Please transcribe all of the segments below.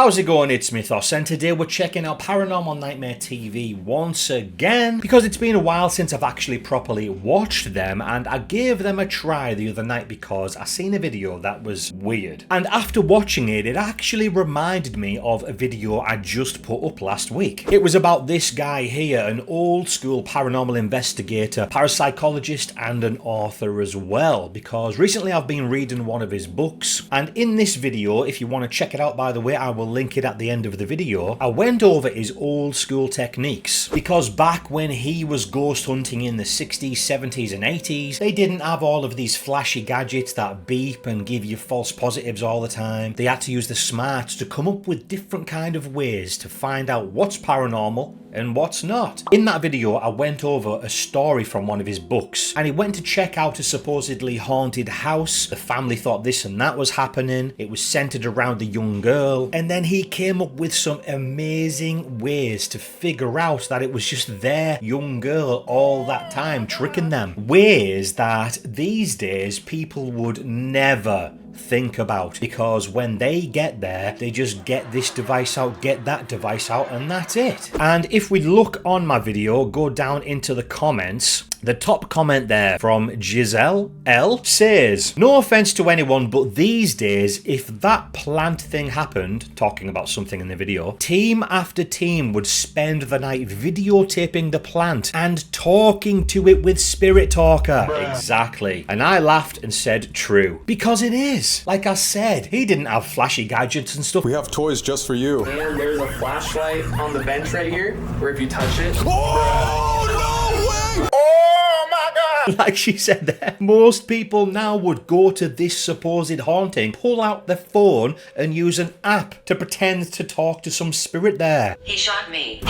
How's it going? It's Mythos, and today we're checking out Paranormal Nightmare TV once again because it's been a while since I've actually properly watched them, and I gave them a try the other night because I seen a video that was weird. And after watching it, it actually reminded me of a video I just put up last week. It was about this guy here, an old school paranormal investigator, parapsychologist, and an author as well, because recently I've been reading one of his books, and in this video, if you want to check it out, by the way, I will link it at the end of the video. I went over his old school techniques because back when he was ghost hunting in the 60s, 70s and 80s, they didn't have all of these flashy gadgets that beep and give you false positives all the time. They had to use the smarts to come up with different kind of ways to find out what's paranormal and what's not. In that video, I went over a story from one of his books, and he went to check out a supposedly haunted house. The family thought this and that was happening. It was centered around a young girl, and then he came up with some amazing ways to figure out that it was just their young girl all that time tricking them. Ways that these days people would never think about, because when they get there, they just get this device out, get that device out, and that's it. And if we look on my video, go down into the comments, the top comment there from Giselle L says, "No offense to anyone, but these days, if that plant thing happened," talking about something in the video, "team after team would spend the night videotaping the plant and talking to it with Spirit Talker." Exactly. And I laughed and said, true. Because it is. Like I said, he didn't have flashy gadgets and stuff. We have toys just for you. And there's a flashlight on the bench right here, where if you touch it... Oh, no way! Oh my god! Like she said there, most people now would go to this supposed haunting, pull out their phone and use an app to pretend to talk to some spirit there. He shot me.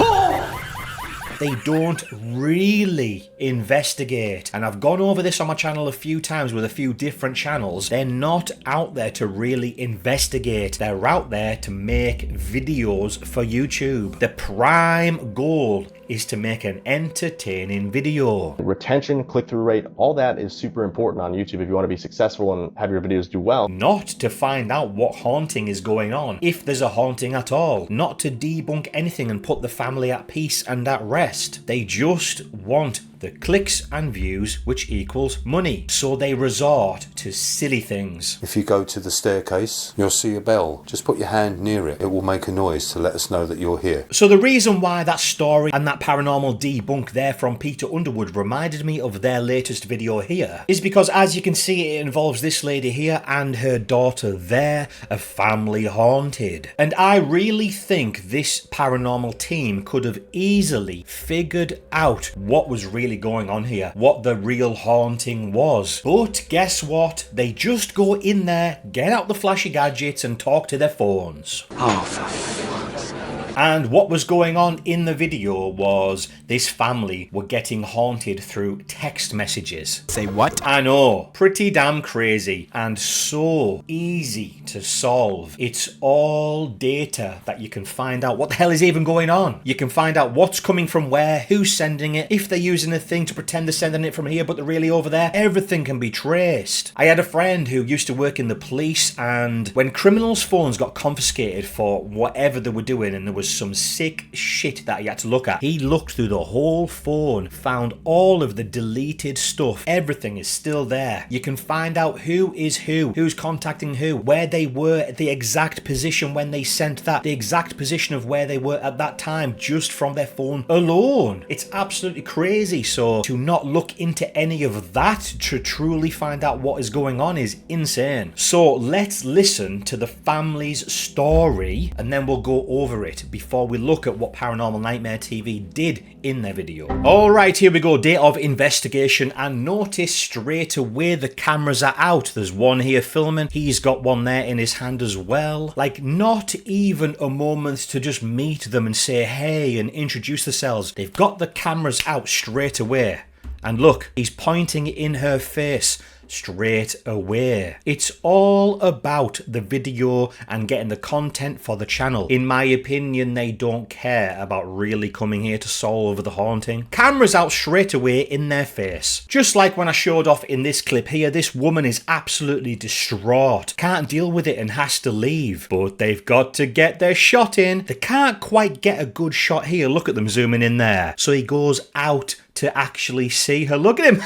They don't really investigate. And I've gone over this on my channel a few times with a few different channels. They're not out there to really investigate. They're out there to make videos for YouTube. The prime goal is to make an entertaining video. Retention, click-through rate, all that is super important on YouTube if you want to be successful and have your videos do well. Not to find out what haunting is going on, if there's a haunting at all. Not to debunk anything and put the family at peace and at rest. They just want the clicks and views, which equals money. So they resort to silly things. If you go to the staircase, you'll see a bell. Just put your hand near it. It will make a noise to let us know that you're here. So the reason why that story and that paranormal debunk there from Peter Underwood reminded me of their latest video here is because, as you can see, it involves this lady here and her daughter there, a family haunted. And I really think this paranormal team could have easily figured out what was really going on here, what the real haunting was. But guess what? They just go in there, get out the flashy gadgets and talk to their phones. Oh, for fuck's sake. And what was going on in the video was this family were getting haunted through text messages. Say what? I know, pretty damn crazy and so easy to solve. It's all data that you can find out what the hell is even going on. You can find out what's coming from where, who's sending it, if they're using a thing to pretend they're sending it from here but they're really over there. Everything can be traced. I had a friend who used to work in the police, and when criminals' phones got confiscated for whatever they were doing and there was some sick shit that he had to look at, he looked through the whole phone, found all of the deleted stuff. Everything is still there. You can find out who is who, who's contacting who, where they were at the exact position when they sent that, the exact position of where they were at that time just from their phone alone. It's absolutely crazy. So to not look into any of that to truly find out what is going on is insane. So let's listen to the family's story and then we'll go over it before we look at what Paranormal Nightmare TV did in their video. Alright, here we go. Day of investigation, and notice straight away the cameras are out. There's one here filming. He's got one there in his hand as well. Like, not even a moment to just meet them and say hey and introduce themselves. They've got the cameras out straight away. And look, he's pointing in her face. straight away. It's all about the video and getting the content for the channel. In my opinion, they don't care about really coming here to solve the haunting. Cameras out straight away in their face. Just like when I showed off in this clip here, this woman is absolutely distraught. Can't deal with it and has to leave. But they've got to get their shot in. They can't quite get a good shot here. Look at them zooming in there. So he goes out to actually see her. Look at him.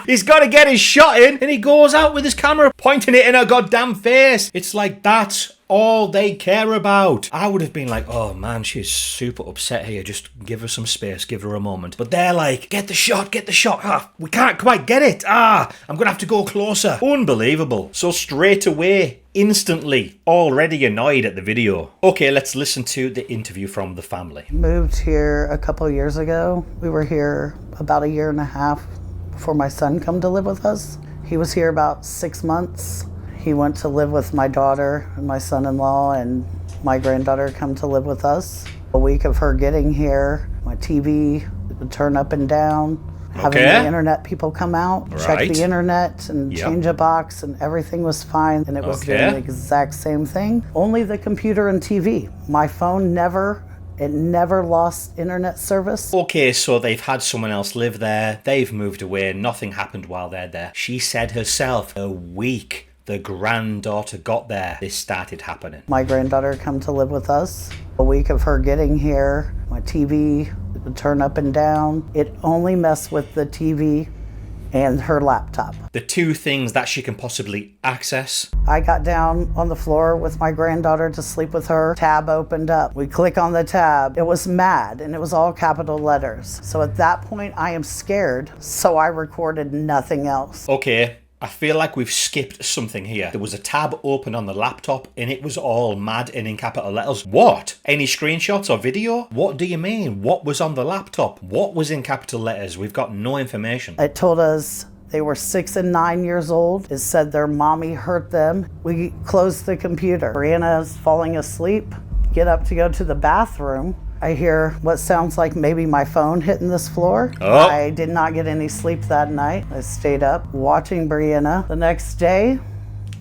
He's got to get his shot in, and he goes out with his camera pointing it in her goddamn face. It's like that's all they care about. I would have been like, oh man, she's super upset here. Just give her some space, give her a moment. But they're like, get the shot, get the shot. Ah, we can't quite get it. Ah, I'm gonna have to go closer. Unbelievable. So straight away, instantly, already annoyed at the video. Okay, let's listen to the interview from the family. Moved here a couple years ago. We were here about a year and a half before my son come to live with us. He was here about 6 months. He went to live with my daughter and my son-in-law, and my granddaughter come to live with us. A week of her getting here, my TV would turn up and down. Having the internet people come out, check the internet and change a box, and everything was fine. And it was doing the exact same thing. Only the computer and TV. My phone never lost internet service. Okay, so they've had someone else live there. They've moved away. Nothing happened while they're there. She said herself, a week the granddaughter got there, this started happening. My granddaughter come to live with us. A week of her getting here, my TV would turn up and down. It only messed with the TV and her laptop. The two things that she can possibly access. I got down on the floor with my granddaughter to sleep with her. Tab opened up. We click on the tab. It was mad, and it was all capital letters. So at that point, I am scared, so I recorded nothing else. Okay, I feel like we've skipped something here. There was a tab open on the laptop and it was all mad and in capital letters. What? Any screenshots or video? What do you mean? What was on the laptop? What was in capital letters? We've got no information. It told us they were 6 and 9 years old. It said their mommy hurt them. We closed the computer. Brianna's falling asleep. Get up to go to the bathroom. I hear what sounds like maybe my phone hitting this floor. Oh. I did not get any sleep that night. I stayed up watching Brianna. The next day,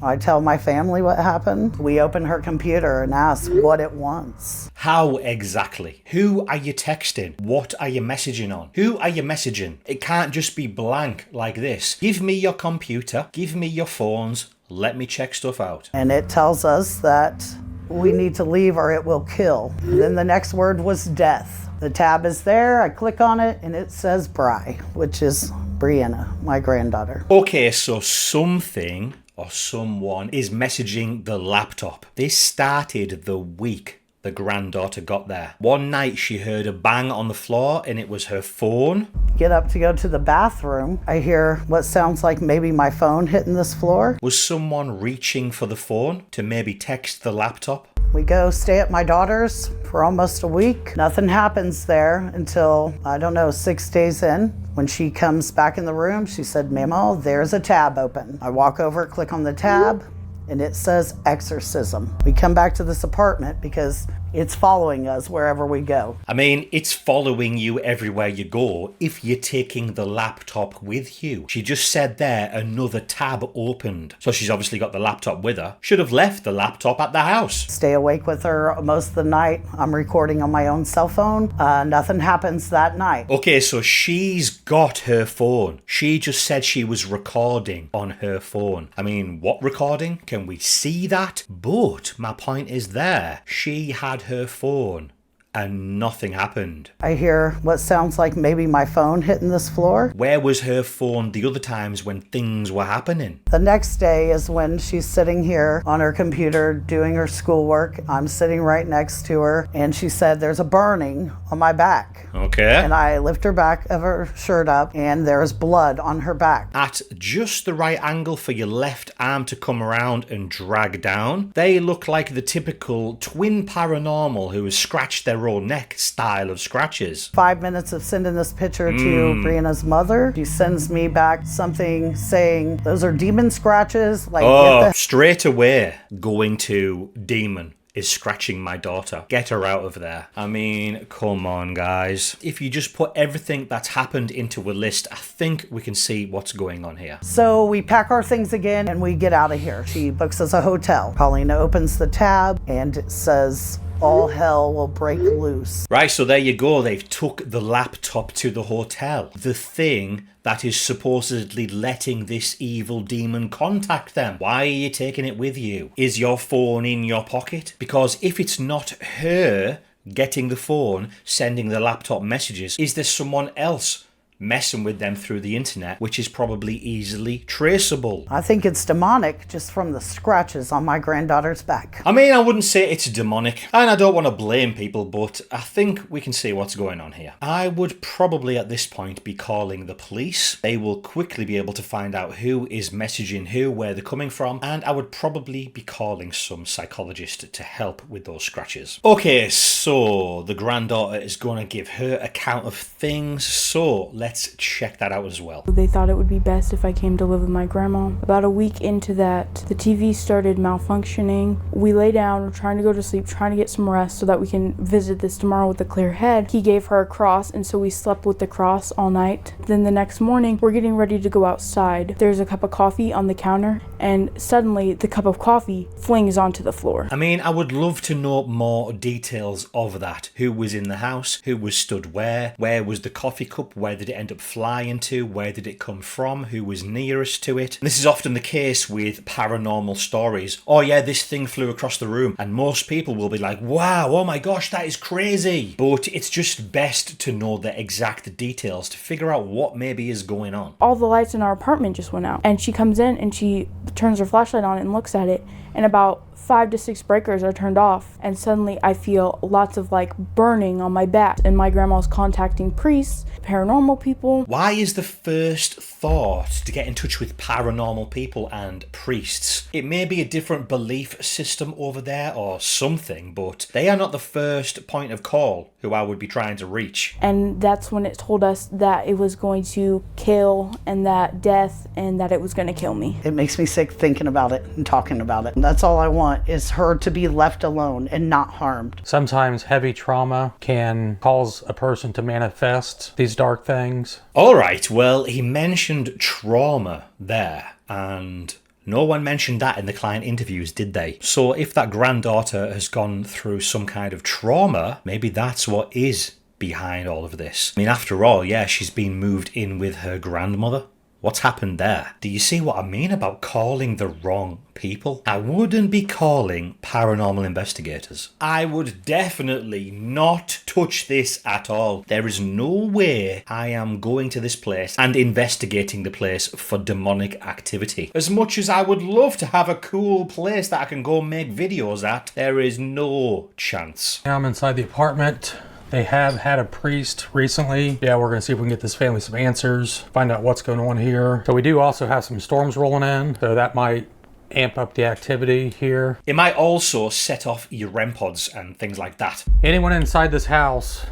I tell my family what happened. We open her computer and ask what it wants. How exactly? Who are you texting? What are you messaging on? Who are you messaging? It can't just be blank like this. Give me your computer. Give me your phones. Let me check stuff out. And it tells us that we need to leave or it will kill. Then the next word was death. The tab is there, I click on it, and it says Bri, which is Brianna, my granddaughter. Okay, so something or someone is messaging the laptop. This started the week the granddaughter got there. One night she heard a bang on the floor and it was her phone. Get up to go to the bathroom. I hear what sounds like maybe my phone hitting this floor. Was someone reaching for the phone to maybe text the laptop? We go stay at my daughter's for almost a week. Nothing happens there until, I don't know, 6 days in. When she comes back in the room, she said, Mama, there's a tab open. I walk over, click on the tab, and it says exorcism. We come back to this apartment because it's following us wherever we go. I mean, it's following you everywhere you go if you're taking the laptop with you. She just said there another tab opened. So she's obviously got the laptop with her. Should have left the laptop at the house. Stay awake with her most of the night. I'm recording on my own cell phone. Nothing happens that night. Okay, so she's got her phone. She just said she was recording on her phone. I mean, what recording? Can we see that? But my point is there. She had her phone and nothing happened. I hear what sounds like maybe my phone hitting this floor. Where was her phone the other times when things were happening? The next day is when she's sitting here on her computer doing her schoolwork. I'm sitting right next to her and she said there's a burning on my back. Okay. And I lift her back of her shirt up and there's blood on her back. At just the right angle for your left arm to come around and drag down. They look like the typical twin paranormal who has scratched their own neck style of scratches. 5 minutes of sending this picture to Brianna's mother. She sends me back something saying those are demon scratches. Like, oh, straight away going to demon. is scratching my daughter. Get her out of there. I mean, come on, guys. If you just put everything that's happened into a list, I think we can see what's going on here. So we pack our things again and we get out of here. She books us a hotel. Paulina opens the tab and it says, all hell will break loose. Right, so there you go. They've took the laptop to the hotel. The thing that is supposedly letting this evil demon contact them. Why are you taking it with you? Is your phone in your pocket? Because if it's not her getting the phone, sending the laptop messages, is there someone else messing with them through the internet, which is probably easily traceable? I think it's demonic just from the scratches on my granddaughter's back. I mean, I wouldn't say it's demonic, and I don't want to blame people, but I think we can see what's going on here. I would probably at this point be calling the police. They will quickly be able to find out who is messaging who, where they're coming from, and I would probably be calling some psychologist to help with those scratches. Okay, so the granddaughter is going to give her account of things, so let's check that out as well. They thought it would be best if I came to live with my grandma. About a week into that, the TV started malfunctioning. We lay down, we're trying to go to sleep, trying to get some rest so that we can visit this tomorrow with a clear head. He gave her a cross, and so we slept with the cross all night. Then the next morning, we're getting ready to go outside. There's a cup of coffee on the counter, and suddenly the cup of coffee flings onto the floor. I mean, I would love to know more details of that. Who was in the house? Who was stood where? Where was the coffee cup? Where did it end up flying to? Where did it come from? Who was nearest to it? And this is often the case with paranormal stories. Oh yeah, this thing flew across the room, and most people will be like, wow, oh my gosh, that is crazy. But it's just best to know the exact details to figure out what maybe is going on. All the lights in our apartment just went out, and she comes in and she turns her flashlight on and looks at it, and about 5 to 6 breakers are turned off, and suddenly I feel lots of like burning on my back, and my grandma's contacting priests, paranormal people. Why is the first thought to get in touch with paranormal people and priests? It may be a different belief system over there or something, but they are not the first point of call who I would be trying to reach. And that's when it told us that it was going to kill, and that death, and that it was going to kill me. It makes me sick thinking about it and talking about it. And that's all I want, is her to be left alone and not harmed. Sometimes heavy trauma can cause a person to manifest these dark things. Alright, well, he mentioned trauma there, and no one mentioned that in the client interviews, did they? So if that granddaughter has gone through some kind of trauma, maybe that's what is behind all of this. I mean, after all, yeah, she's been moved in with her grandmother. What's happened there? Do you see what I mean about calling the wrong people? I wouldn't be calling paranormal investigators. I would definitely not touch this at all. There is no way I am going to this place and investigating the place for demonic activity. As much as I would love to have a cool place that I can go make videos at, there is no chance. Now I'm inside the apartment. They have had a priest recently. Yeah, we're going to see if we can get this family some answers, find out what's going on here. So we do also have some storms rolling in, so that might amp up the activity here. It might also set off your rempods and things like that. Anyone inside this house,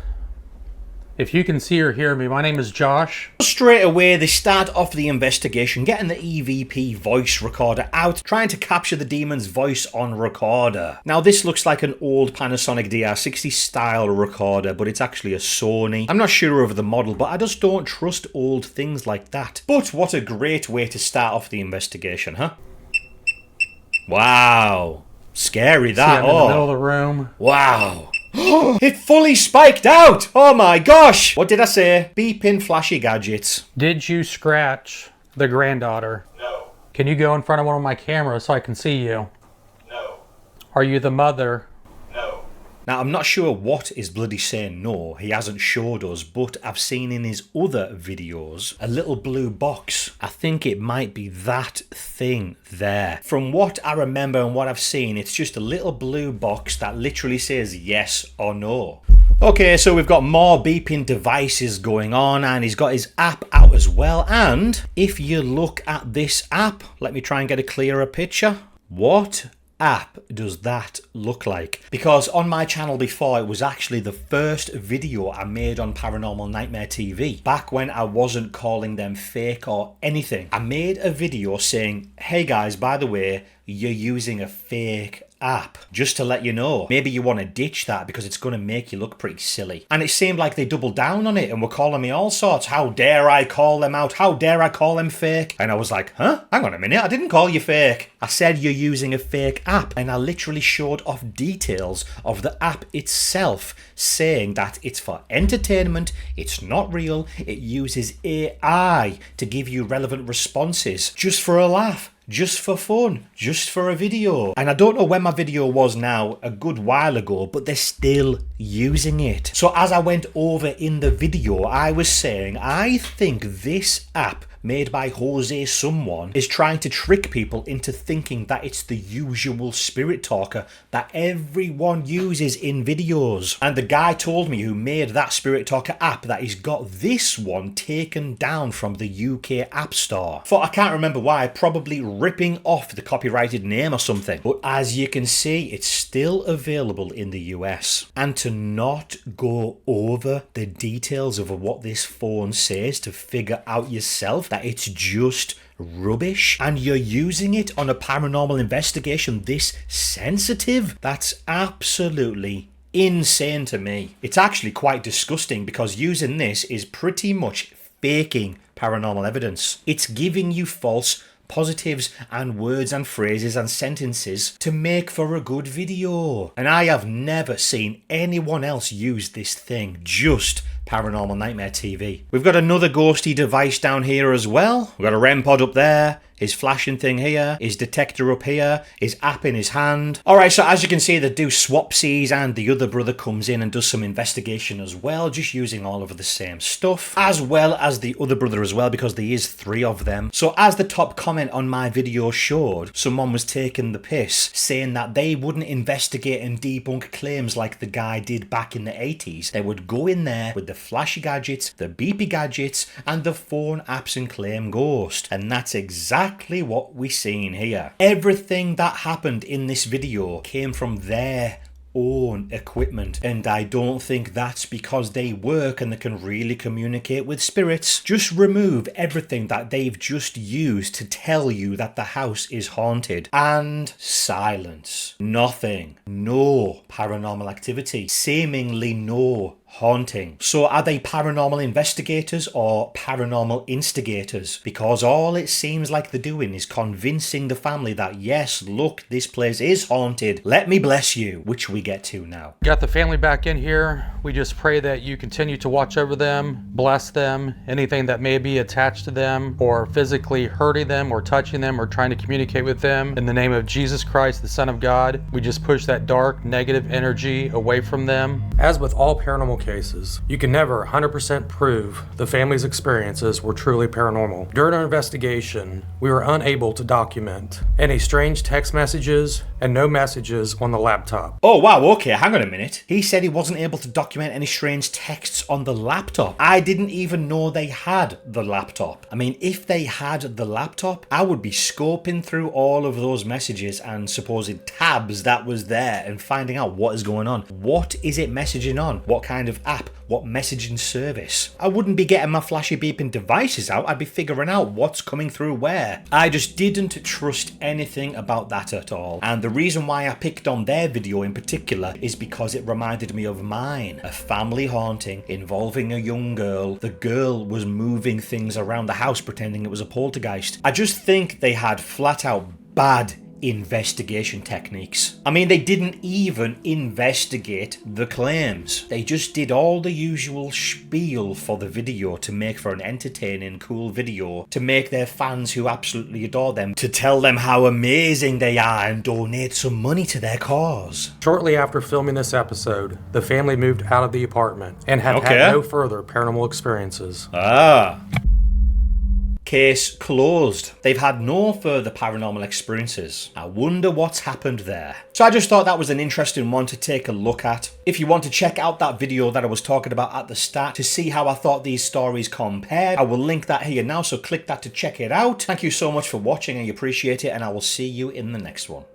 if you can see or hear me, my name is Josh. Straight away, they start off the investigation, getting the EVP voice recorder out, trying to capture the demon's voice on recorder. Now, this looks like an old Panasonic DR60 style recorder, but it's actually a Sony. I'm not sure of the model, but I just don't trust old things like that. But what a great way to start off the investigation, huh? Wow. Scary that. See, I'm in the middle of the room. Wow. It fully spiked out! Oh my gosh! What did I say? Beeping flashy gadgets. Did you scratch the granddaughter? No. Can you go in front of one of my cameras so I can see you? No. Are you the mother? No. Now, I'm not sure what is bloody saying no. He hasn't showed us, but I've seen in his other videos a little blue box. I think it might be that thing there. From what I remember and what I've seen, it's just a little blue box that literally says yes or no. Okay, so we've got more beeping devices going on, and he's got his app out as well. And if you look at this app, let me try and get a clearer picture. What app does that look like? Because on my channel before, it was actually the first video I made on Paranormal Nightmare TV, back when I wasn't calling them fake or anything. I made a video saying, hey guys, by the way, you're using a fake app. Just to let you know, maybe you want to ditch that because it's going to make you look pretty silly. And it seemed like they doubled down on it and were calling me all sorts. How dare I call them out? How dare I call them fake? And I was like, huh? Hang on a minute, I didn't call you fake. I said you're using a fake app, and I literally showed off details of the app itself, saying that it's for entertainment, it's not real, it uses AI to give you relevant responses, just for a laugh. Just for fun, just for a video. And I don't know when my video was now, a good while ago, but they're still using it. So as I went over in the video, I was saying, I think this app made by Jose someone is trying to trick people into thinking that it's the usual spirit talker that everyone uses in videos. And the guy told me who made that spirit talker app that he's got this one taken down from the UK App Store. For I can't remember why, probably ripping off the copyrighted name or something. But as you can see, it's still available in the US. And to not go over the details of what this phone says to figure out yourself that it's just rubbish, and you're using it on a paranormal investigation this sensitive, that's absolutely insane to me. It's actually quite disgusting because using this is pretty much faking paranormal evidence. It's giving you false positives and words and phrases and sentences to make for a good video. And I have never seen anyone else use this thing, just Paranormal Nightmare TV. We've got another ghosty device down here as well. We've got a rempod up there, his flashing thing here, his detector up here, his app in his hand. Alright, so as you can see, they do swapsies, and the other brother comes in and does some investigation as well, just using all of the same stuff, as well as the other brother as well, because there is 3 of them. So as the top comment on my video showed, someone was taking the piss, saying that they wouldn't investigate and debunk claims like the guy did back in the 80s. They would go in there with the flashy gadgets, the beepy gadgets, and the phone apps and claim ghost. And that's exactly what we seen here. Everything that happened in this video came from their own equipment, and I don't think that's because they work and they can really communicate with spirits. Just remove everything that they've just used to tell you that the house is haunted, and silence. Nothing. No paranormal activity. Seemingly no haunting. So are they paranormal investigators or paranormal instigators? Because all it seems like they're doing is convincing the family that yes, look, this place is haunted. Let me bless you, which we get to now. Got the family back in here. We just pray that you continue to watch over them, bless them, anything that may be attached to them or physically hurting them or touching them or trying to communicate with them. In the name of Jesus Christ, the Son of God, we just push that dark, negative energy away from them. As with all paranormal cases, you can never 100% prove the family's experiences were truly paranormal. During our investigation, we were unable to document any strange text messages and no messages on the laptop. Oh wow, okay, hang on a minute. He said he wasn't able to document any strange texts on the laptop. I didn't even know they had the laptop. I mean, if they had the laptop, I would be scoping through all of those messages and supposed tabs that was there and finding out what is going on. What is it messaging on? What kind of app? What messaging service? I wouldn't be getting my flashy beeping devices out. I'd be figuring out what's coming through where. I just didn't trust anything about that at all. And the reason why I picked on their video in particular is because it reminded me of mine. A family haunting involving a young girl. The girl was moving things around the house pretending it was a poltergeist. I just think they had flat out bad investigation techniques. I mean, they didn't even investigate the claims. They just did all the usual spiel for the video to make for an entertaining, cool video, to make their fans who absolutely adore them, to tell them how amazing they are and donate some money to their cause. Shortly after filming this episode, the family moved out of the apartment and have had no further paranormal experiences. Case closed. They've had no further paranormal experiences. I wonder what's happened there. So I just thought that was an interesting one to take a look at. If you want to check out that video that I was talking about at the start to see how I thought these stories compared, I will link that here now, so click that to check it out. Thank you so much for watching, I appreciate it, and I will see you in the next one.